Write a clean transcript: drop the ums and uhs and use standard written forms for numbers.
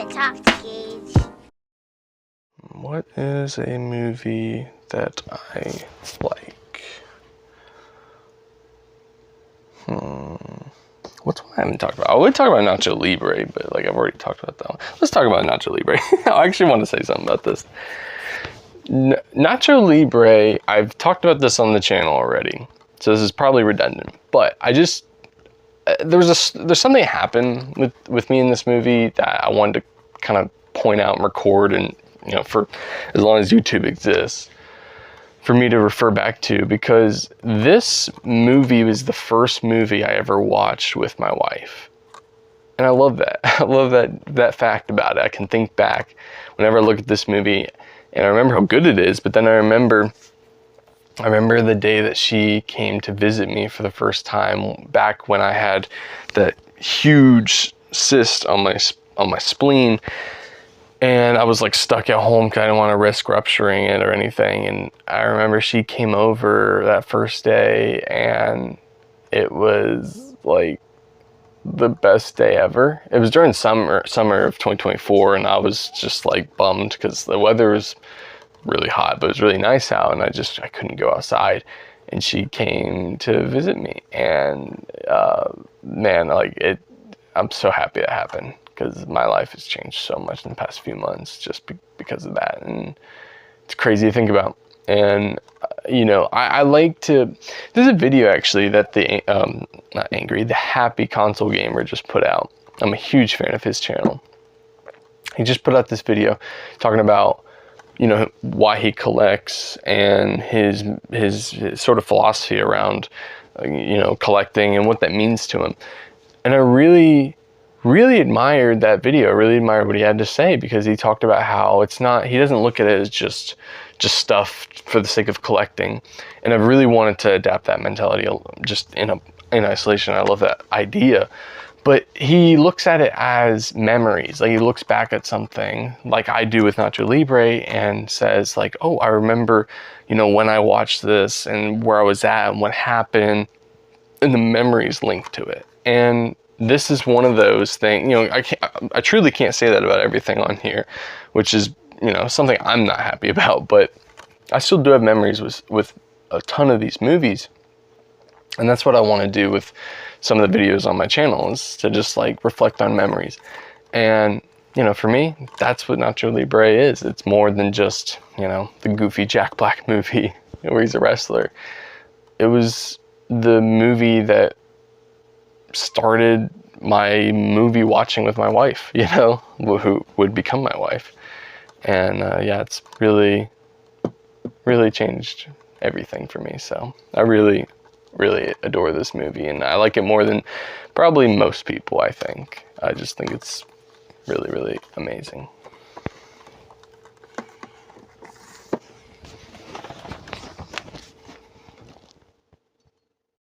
to talk to Gage. What is a movie that I like? What's one I haven't talked about? I would talk about Nacho Libre, but like I've already talked about that one. Let's talk about Nacho Libre. I actually want to say something about this. Nacho Libre, I've talked about this on the channel already, so this is probably redundant, but I just, there's something that happened with me in this movie that I wanted to kind of point out and record, and you know, for as long as YouTube exists, for me to refer back to, because this movie was the first movie I ever watched with my wife. And I love that. I love that fact about it. I can think back whenever I look at this movie and I remember how good it is, but then I remember the day that she came to visit me for the first time, back when I had that huge cyst on my spleen, and I was like stuck at home because I didn't want to risk rupturing it or anything. And I remember she came over that first day, and it was like the best day ever. It was during summer of 2024, and I was just like bummed because the weather was really hot, but it was really nice out, and I couldn't go outside. And she came to visit me, and man, like I'm so happy that happened, because my life has changed so much in the past few months just because of that. And it's crazy to think about. And you know, I like to, there's a video actually that the Happy Console Gamer just put out. I'm a huge fan of his channel. He just put out this video talking about, you know, why he collects and his sort of philosophy around, you know, collecting and what that means to him. And I really admired that video. I really admired what he had to say, because he talked about how it's not, he doesn't look at it as just stuff for the sake of collecting. And I really wanted to adapt that mentality just in isolation. I love that idea. But he looks at it as memories. Like, he looks back at something like I do with Nacho Libre and says like, oh, I remember, you know, when I watched this and where I was at and what happened, and the memories linked to it. And this is one of those things, you know, I truly can't say that about everything on here, which is, you know, something I'm not happy about, but I still do have memories with a ton of these movies. And that's what I want to do with some of the videos on my channel, is to just like reflect on memories. And, you know, for me, that's what Nacho Libre is. It's more than just, you know, the goofy Jack Black movie where he's a wrestler. It was the movie that started my movie watching with my wife, you know, who would become my wife. And yeah, it's really changed everything for me. So I really adore this movie, and I like it more than probably most people, I think. I just think it's really amazing.